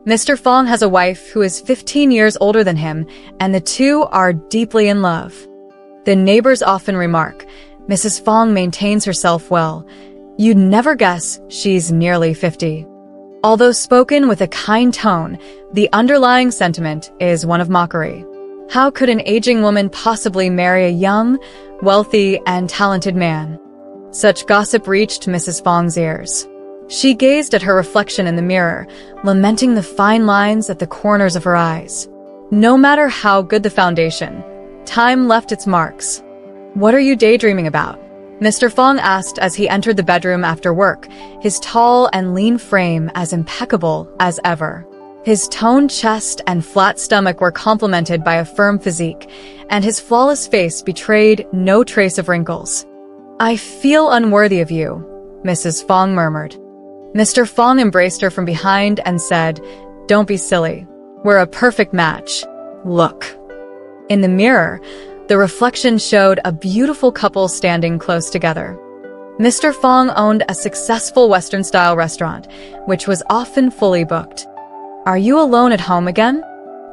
Mr. Fong has a wife who is 15 years older than him, and the two are deeply in love. The neighbors often remark, Mrs. Fong maintains herself well. You'd never guess she's nearly 50. Although spoken with a kind tone, the underlying sentiment is one of mockery. How could an aging woman possibly marry a young, wealthy, and talented man? Such gossip reached Mrs. Fong's ears. She gazed at her reflection in the mirror, lamenting the fine lines at the corners of her eyes. No matter how good the foundation, time left its marks. "What are you daydreaming about?" Mr. Fong asked as he entered the bedroom after work, his tall and lean frame as impeccable as ever. His toned chest and flat stomach were complemented by a firm physique, and his flawless face betrayed no trace of wrinkles. "I feel unworthy of you," Mrs. Fong murmured. Mr. Fong embraced her from behind and said, "Don't be silly. We're a perfect match. Look." In the mirror, the reflection showed a beautiful couple standing close together. Mr. Fong owned a successful Western-style restaurant, which was often fully booked. "Are you alone at home again?"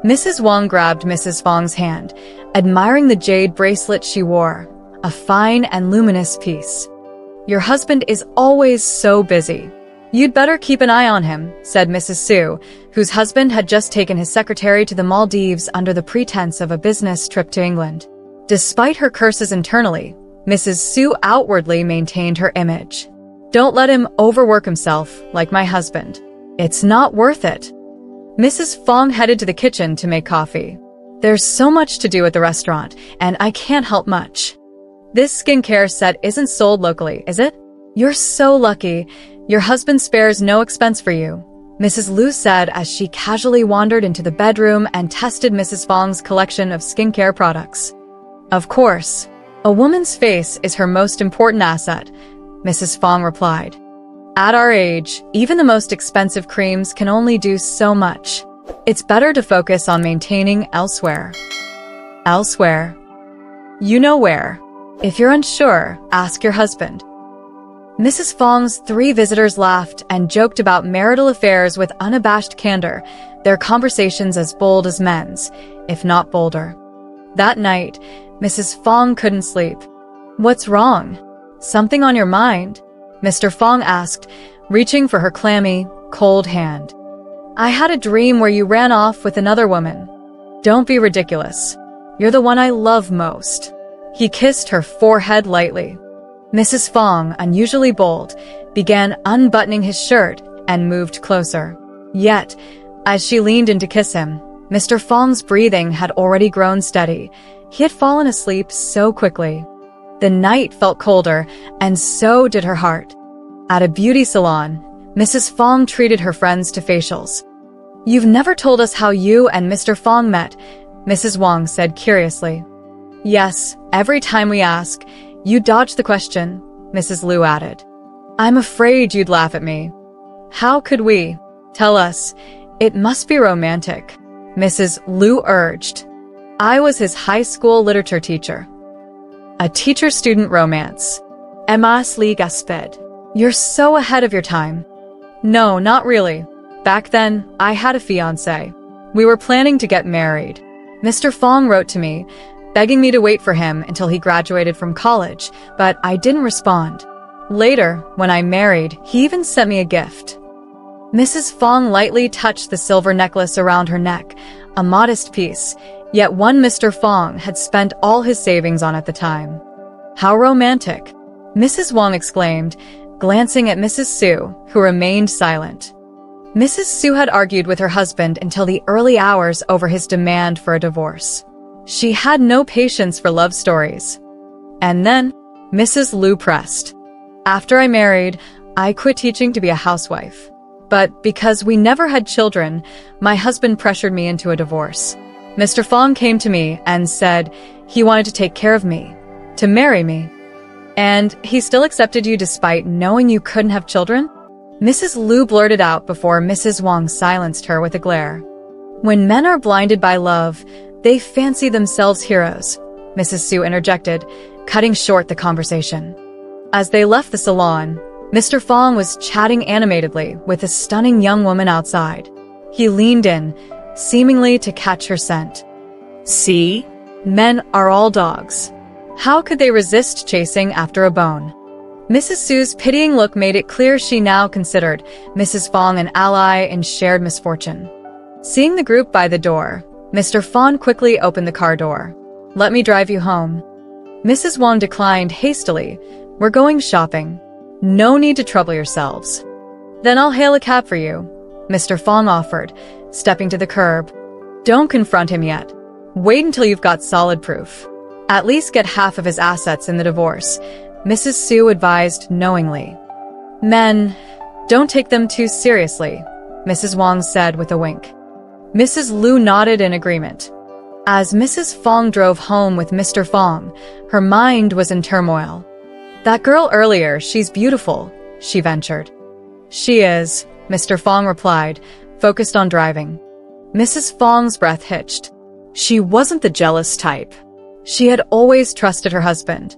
Mrs. Wong grabbed Mrs. Fong's hand, admiring the jade bracelet she wore, a fine and luminous piece. "Your husband is always so busy. You'd better keep an eye on him," said Mrs. Su, whose husband had just taken his secretary to the Maldives under the pretense of a business trip to England. Despite her curses internally, Mrs. Su outwardly maintained her image. "Don't let him overwork himself like my husband. It's not worth it." Mrs. Fong headed to the kitchen to make coffee. "There's so much to do at the restaurant, and I can't help much." "This skincare set isn't sold locally, is it?" "You're so lucky. Your husband spares no expense for you," Mrs. Liu said as she casually wandered into the bedroom and tested Mrs. Fong's collection of skincare products. "Of course. A woman's face is her most important asset," Mrs. Fong replied. "At our age, even the most expensive creams can only do so much. It's better to focus on maintaining elsewhere." "Elsewhere? You know where. If you're unsure, ask your husband." Mrs. Fong's three visitors laughed and joked about marital affairs with unabashed candor, their conversations as bold as men's, if not bolder. That night, Mrs. Fong couldn't sleep. "What's wrong? Something on your mind?" Mr. Fong asked, reaching for her clammy, cold hand. "I had a dream where you ran off with another woman." "Don't be ridiculous. You're the one I love most." He kissed her forehead lightly. Mrs. Fong, unusually bold, began unbuttoning his shirt and moved closer. Yet, as she leaned in to kiss him, Mr. Fong's breathing had already grown steady. He had fallen asleep so quickly. The night felt colder, and so did her heart. At a beauty salon, Mrs. Fong treated her friends to facials. "You've never told us how you and Mr. Fong met," Mrs. Wong said curiously. "Yes, every time we ask, you dodge the question," Mrs. Liu added. "I'm afraid you'd laugh at me." "How could we? Tell us. It must be romantic," Mrs. Liu urged. "I was his high school literature teacher." A teacher-student romance. Emas Li gasped. "You're so ahead of your time." "No, not really. Back then, I had a fiancé. We were planning to get married. Mr. Fong wrote to me, begging me to wait for him until he graduated from college, but I didn't respond. Later, when I married, he even sent me a gift." Mrs. Fong lightly touched the silver necklace around her neck, a modest piece, yet one Mr. Fong had spent all his savings on at the time. "How romantic," Mrs. Wong exclaimed, glancing at Mrs. Su, who remained silent. Mrs. Su had argued with her husband until the early hours over his demand for a divorce. She had no patience for love stories. And then, Mrs. Liu pressed. "After I married, I quit teaching to be a housewife. But because we never had children, my husband pressured me into a divorce. Mr. Fong came to me and said he wanted to take care of me, to marry me. And he still accepted you despite knowing you couldn't have children?" Mrs. Liu blurted out before Mrs. Wong silenced her with a glare. "When men are blinded by love, they fancy themselves heroes," Mrs. Su interjected, cutting short the conversation. As they left the salon, Mr. Fong was chatting animatedly with a stunning young woman outside. He leaned in, seemingly to catch her scent. See? Men are all dogs. How could they resist chasing after a bone? Mrs. Sue's pitying look made it clear she now considered Mrs. Fong an ally in shared misfortune. Seeing the group by the door, Mr. Fong quickly opened the car door. Let me drive you home. Mrs. Wong declined hastily. We're going shopping. No need to trouble yourselves. Then I'll hail a cab for you, Mr. Fong offered, stepping to the curb. Don't confront him yet. Wait until you've got solid proof. At least get half of his assets in the divorce, Mrs. Sue advised knowingly. Men, don't take them too seriously, Mrs. Wong said with a wink. Mrs. Liu nodded in agreement. As Mrs. Fong drove home with Mr. Fong, her mind was in turmoil. That girl earlier, she's beautiful, she ventured. She is, Mr. Fong replied, focused on driving. Mrs. Fong's breath hitched. She wasn't the jealous type. She had always trusted her husband.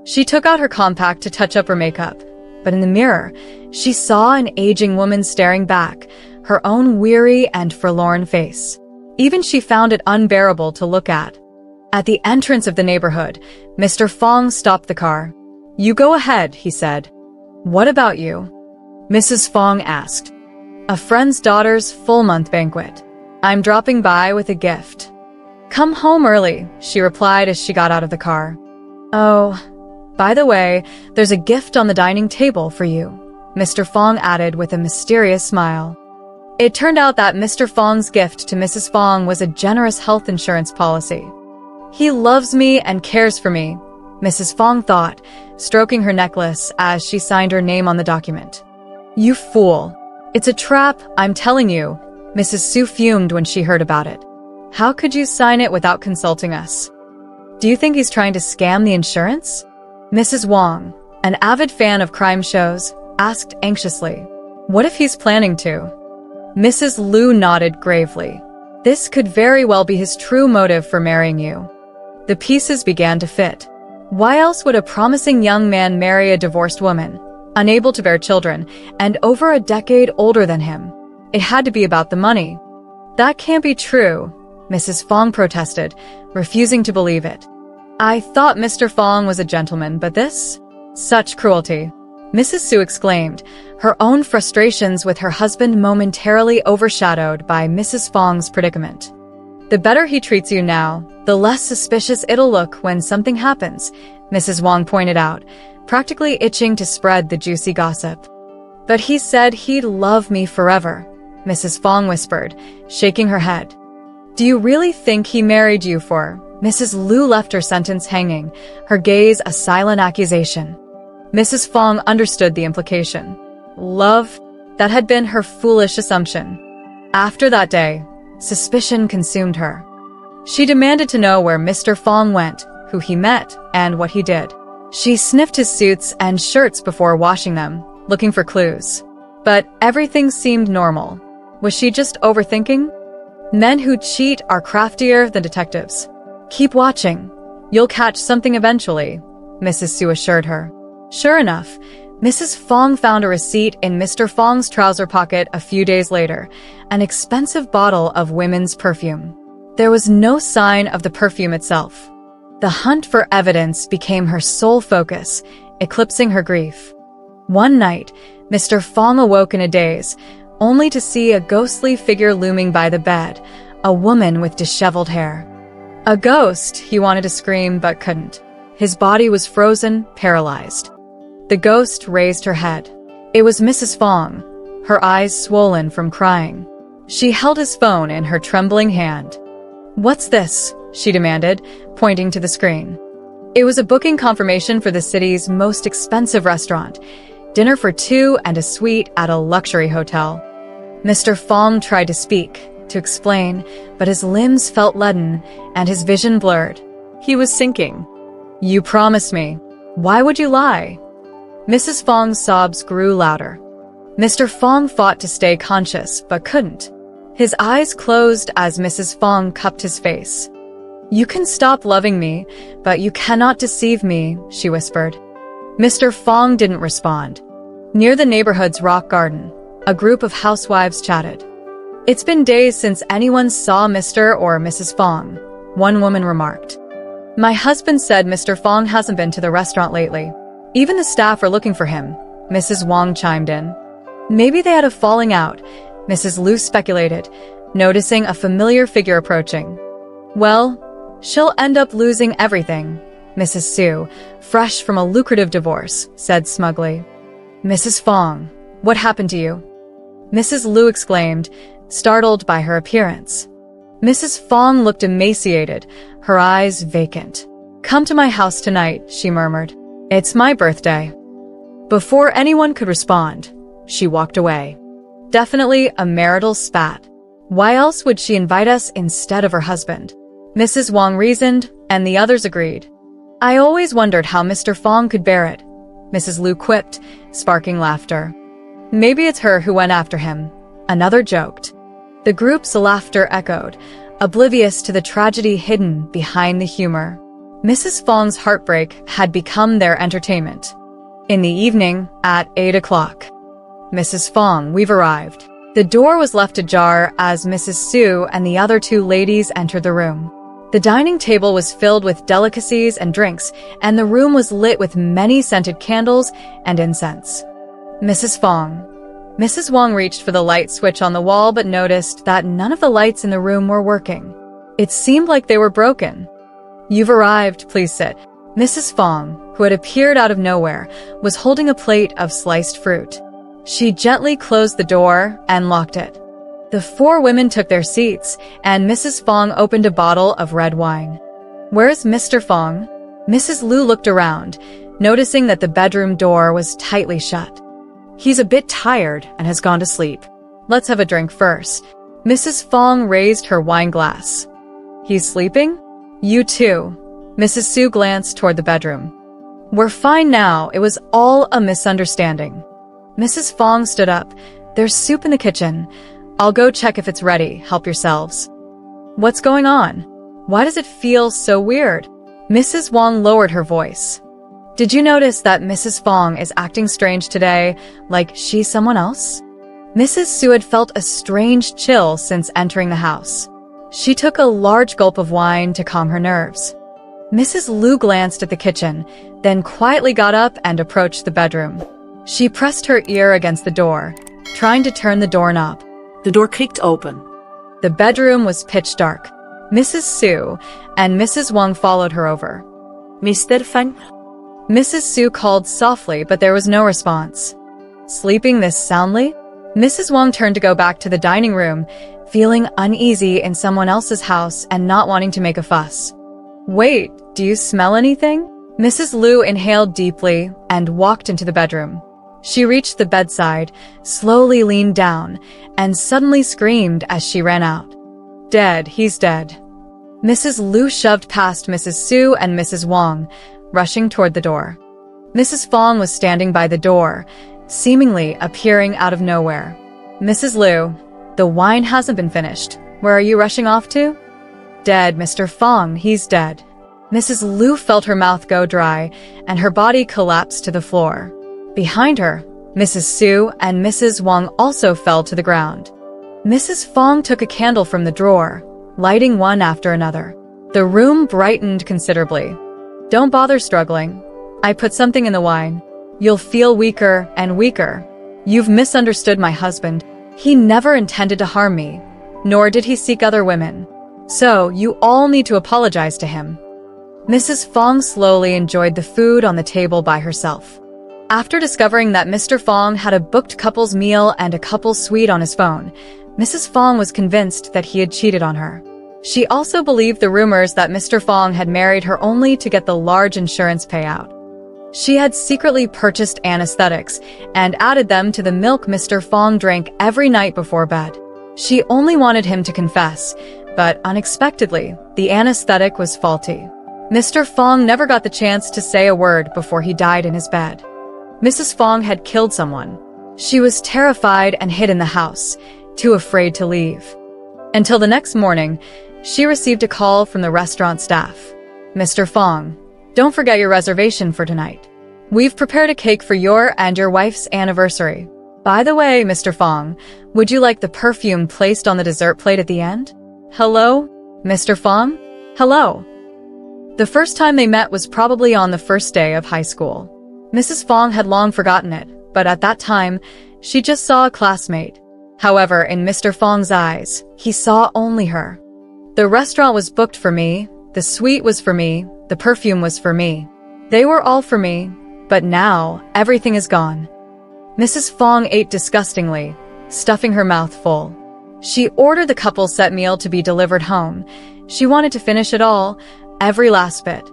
She took out her compact to touch up her makeup, but in the mirror, she saw an aging woman staring back, her own weary and forlorn face. Even she found it unbearable to look at. At the entrance of the neighborhood, Mr. Fong stopped the car. You go ahead, he said. What about you? Mrs. Fong asked. A friend's daughter's full-month banquet. I'm dropping by with a gift. Come home early, she replied as she got out of the car. Oh, by the way, there's a gift on the dining table for you, Mr. Fong added with a mysterious smile. It turned out that Mr. Fong's gift to Mrs. Fong was a generous health insurance policy. He loves me and cares for me, Mrs. Fong thought, stroking her necklace as she signed her name on the document. You fool. It's a trap, I'm telling you, Mrs. Sue fumed when she heard about it. How could you sign it without consulting us? Do you think he's trying to scam the insurance? Mrs. Wong, an avid fan of crime shows, asked anxiously. What if he's planning to? Mrs. Liu nodded gravely. This could very well be his true motive for marrying you. The pieces began to fit. Why else would a promising young man marry a divorced woman, unable to bear children, and over a decade older than him? It had to be about the money. That can't be true, Mrs. Fong protested, refusing to believe it. I thought Mr. Fong was a gentleman, but this? Such cruelty. Mrs. Sue exclaimed, her own frustrations with her husband momentarily overshadowed by Mrs. Fong's predicament. The better he treats you now, the less suspicious it'll look when something happens, Mrs. Wong pointed out, practically itching to spread the juicy gossip. But he said he'd love me forever, Mrs. Fong whispered, shaking her head. Do you really think he married you for? Mrs. Liu left her sentence hanging, her gaze a silent accusation. Mrs. Fong understood the implication. Love? That had been her foolish assumption. After that day, suspicion consumed her. She demanded to know where Mr. Fong went, who he met, and what he did. She sniffed his suits and shirts before washing them, looking for clues. But everything seemed normal. Was she just overthinking? Men who cheat are craftier than detectives. Keep watching. You'll catch something eventually, Mrs. Sue assured her. Sure enough, Mrs. Fong found a receipt in Mr. Fong's trouser pocket a few days later, an expensive bottle of women's perfume. There was no sign of the perfume itself. The hunt for evidence became her sole focus, eclipsing her grief. One night, Mr. Fong awoke in a daze, only to see a ghostly figure looming by the bed, a woman with disheveled hair. A ghost, he wanted to scream but couldn't. His body was frozen, paralyzed. The ghost raised her head. It was Mrs. Fong, her eyes swollen from crying. She held his phone in her trembling hand. What's this? She demanded, pointing to the screen. It was a booking confirmation for the city's most expensive restaurant, dinner for two and a suite at a luxury hotel. Mr. Fong tried to speak, to explain, but his limbs felt leaden and his vision blurred. He was sinking. You promised me. Why would you lie? Mrs. Fong's sobs grew louder. Mr. Fong fought to stay conscious, but couldn't. His eyes closed as Mrs. Fong cupped his face. You can stop loving me, but you cannot deceive me, she whispered. Mr. Fong didn't respond. Near the neighborhood's rock garden, a group of housewives chatted. It's been days since anyone saw Mr. or Mrs. Fong, one woman remarked. My husband said Mr. Fong hasn't been to the restaurant lately. Even the staff are looking for him, Mrs. Wong chimed in. Maybe they had a falling out, Mrs. Liu speculated, noticing a familiar figure approaching. Well, she'll end up losing everything, Mrs. Su, fresh from a lucrative divorce, said smugly. Mrs. Fong, what happened to you? Mrs. Liu exclaimed, startled by her appearance. Mrs. Fong looked emaciated, her eyes vacant. Come to my house tonight, she murmured. It's my birthday. Before anyone could respond, she walked away. Definitely a marital spat. Why else would she invite us instead of her husband? Mrs. Wong reasoned, and the others agreed. I always wondered how Mr. Fong could bear it, Mrs. Liu quipped, sparking laughter. Maybe it's her who went after him. Another joked. The group's laughter echoed, oblivious to the tragedy hidden behind the humor. Mrs. Fong's heartbreak had become their entertainment. In the evening, at 8 o'clock. Mrs. Fong, we've arrived. The door was left ajar as Mrs. Su and the other two ladies entered the room. The dining table was filled with delicacies and drinks, and the room was lit with many scented candles and incense. Mrs. Fong. Mrs. Wong reached for the light switch on the wall but noticed that none of the lights in the room were working. It seemed like they were broken. You've arrived, please sit. Mrs. Fong, who had appeared out of nowhere, was holding a plate of sliced fruit. She gently closed the door and locked it. The four women took their seats, and Mrs. Fong opened a bottle of red wine. Where's Mr. Fong? Mrs. Liu looked around, noticing that the bedroom door was tightly shut. He's a bit tired and has gone to sleep. Let's have a drink first. Mrs. Fong raised her wine glass. He's sleeping? You too. Mrs. Su glanced toward the bedroom. We're fine now. It was all a misunderstanding. Mrs. Fong stood up. There's soup in the kitchen. I'll go check if it's ready. Help yourselves. What's going on? Why does it feel so weird? Mrs. Wong lowered her voice. Did you notice that Mrs. Fong is acting strange today, like she's someone else? Mrs. Su had felt a strange chill since entering the house. She took a large gulp of wine to calm her nerves. Mrs. Liu glanced at the kitchen, then quietly got up and approached the bedroom. She pressed her ear against the door, trying to turn the doorknob. The door kicked open. The bedroom was pitch dark. Mrs. Su and Mrs. Wong followed her over. Mr. Fong? Mrs. Su called softly, but there was no response. Sleeping this soundly? Mrs. Wong turned to go back to the dining room, feeling uneasy in someone else's house and not wanting to make a fuss. Wait, do you smell anything? Mrs. Liu inhaled deeply and walked into the bedroom. She reached the bedside, slowly leaned down, and suddenly screamed as she ran out. Dead, he's dead. Mrs. Liu shoved past Mrs. Su and Mrs. Wong, rushing toward the door. Mrs. Fong was standing by the door, seemingly appearing out of nowhere. Mrs. Liu, the wine hasn't been finished. Where are you rushing off to? Dead, Mr. Fong, he's dead. Mrs. Liu felt her mouth go dry, and her body collapsed to the floor. Behind her, Mrs. Su and Mrs. Wong also fell to the ground. Mrs. Fong took a candle from the drawer, lighting one after another. The room brightened considerably. Don't bother struggling. I put something in the wine. You'll feel weaker and weaker. You've misunderstood my husband. He never intended to harm me, nor did he seek other women. So you all need to apologize to him. Mrs. Fong slowly enjoyed the food on the table by herself. After discovering that Mr. Fong had a booked couple's meal and a couple's suite on his phone, Mrs. Fong was convinced that he had cheated on her. She also believed the rumors that Mr. Fong had married her only to get the large insurance payout. She had secretly purchased anesthetics and added them to the milk Mr. Fong drank every night before bed. She only wanted him to confess, but unexpectedly, the anesthetic was faulty. Mr. Fong never got the chance to say a word before he died in his bed. Mrs. Fong had killed someone. She was terrified and hid in the house, too afraid to leave. Until the next morning, she received a call from the restaurant staff. Mr. Fong, don't forget your reservation for tonight. We've prepared a cake for your and your wife's anniversary. By the way, Mr. Fong, would you like the perfume placed on the dessert plate at the end? Hello, Mr. Fong? Hello. The first time they met was probably on the first day of high school. Mrs. Fong had long forgotten it, but at that time, she just saw a classmate. However, in Mr. Fong's eyes, he saw only her. The restaurant was booked for me, the suite was for me, the perfume was for me. They were all for me, but now everything is gone. Mrs. Fong ate disgustingly, stuffing her mouth full. She ordered the couple set meal to be delivered home. She wanted to finish it all, every last bit.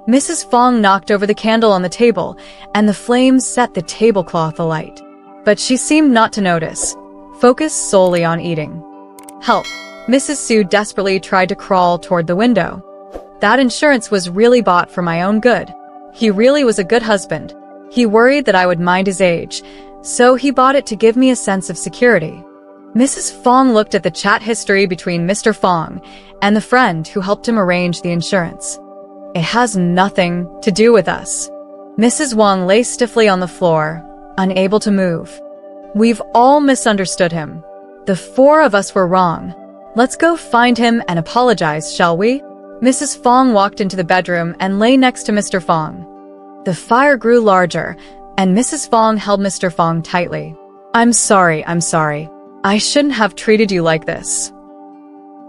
Mrs. Fong knocked over the candle on the table, and the flames set the tablecloth alight. But she seemed not to notice, focused solely on eating. Help! Mrs. Su desperately tried to crawl toward the window. That insurance was really bought for my own good. He really was a good husband. He worried that I would mind his age, so he bought it to give me a sense of security. Mrs. Fong looked at the chat history between Mr. Fong and the friend who helped him arrange the insurance. It has nothing to do with us. Mrs. Wong lay stiffly on the floor, unable to move. We've all misunderstood him. The four of us were wrong. Let's go find him and apologize, shall we? Mrs. Fong walked into the bedroom and lay next to Mr. Fong. The fire grew larger, and Mrs. Fong held Mr. Fong tightly. I'm sorry. I shouldn't have treated you like this.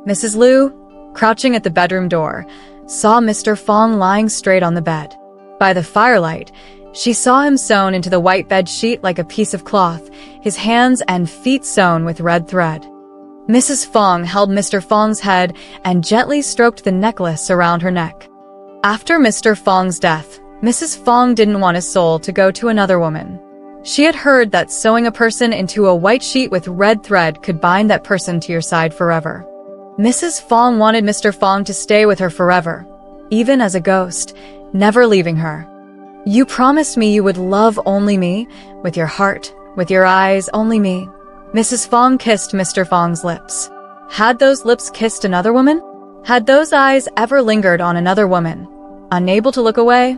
Mrs. Liu, crouching at the bedroom door, saw Mr. Fong lying straight on the bed. By the firelight, she saw him sewn into the white bed sheet like a piece of cloth, his hands and feet sewn with red thread. Mrs. Fong held Mr. Fong's head and gently stroked the necklace around her neck. After Mr. Fong's death, Mrs. Fong didn't want his soul to go to another woman. She had heard that sewing a person into a white sheet with red thread could bind that person to your side forever. Mrs. Fong wanted Mr. Fong to stay with her forever, even as a ghost, never leaving her. You promised me you would love only me, with your heart, with your eyes, only me. Mrs. Fong kissed Mr. Fong's lips. Had those lips kissed another woman? Had those eyes ever lingered on another woman, unable to look away?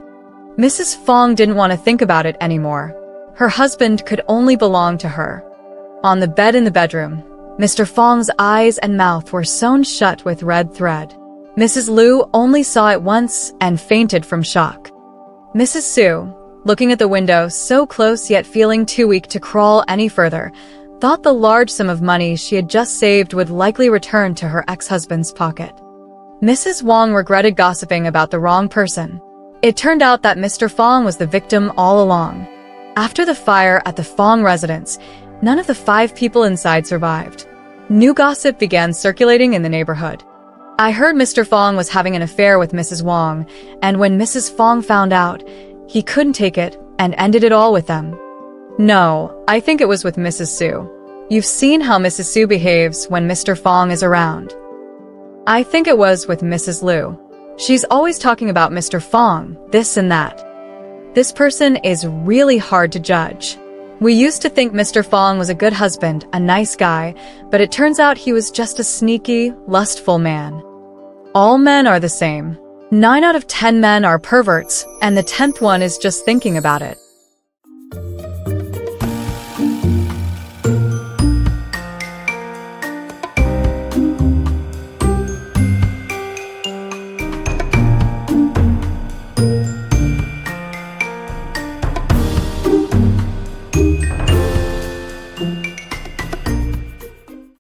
Mrs. Fong didn't want to think about it anymore. Her husband could only belong to her. On the bed in the bedroom, Mr. Fong's eyes and mouth were sewn shut with red thread. Mrs. Liu only saw it once and fainted from shock. Mrs. Su, looking at the window so close yet feeling too weak to crawl any further, thought the large sum of money she had just saved would likely return to her ex-husband's pocket. Mrs. Wong regretted gossiping about the wrong person. It turned out that Mr. Fong was the victim all along. After the fire at the Fong residence, none of the 5 people inside survived. New gossip began circulating in the neighborhood. I heard Mr. Fong was having an affair with Mrs. Wong, and when Mrs. Fong found out, he couldn't take it and ended it all with them. No, I think it was with Mrs. Su. You've seen how Mrs. Su behaves when Mr. Fong is around. I think it was with Mrs. Liu. She's always talking about Mr. Fong, this and that. This person is really hard to judge. We used to think Mr. Fong was a good husband, a nice guy, but it turns out he was just a sneaky, lustful man. All men are the same. 9 out of 10 men are perverts, and the 10th one is just thinking about it.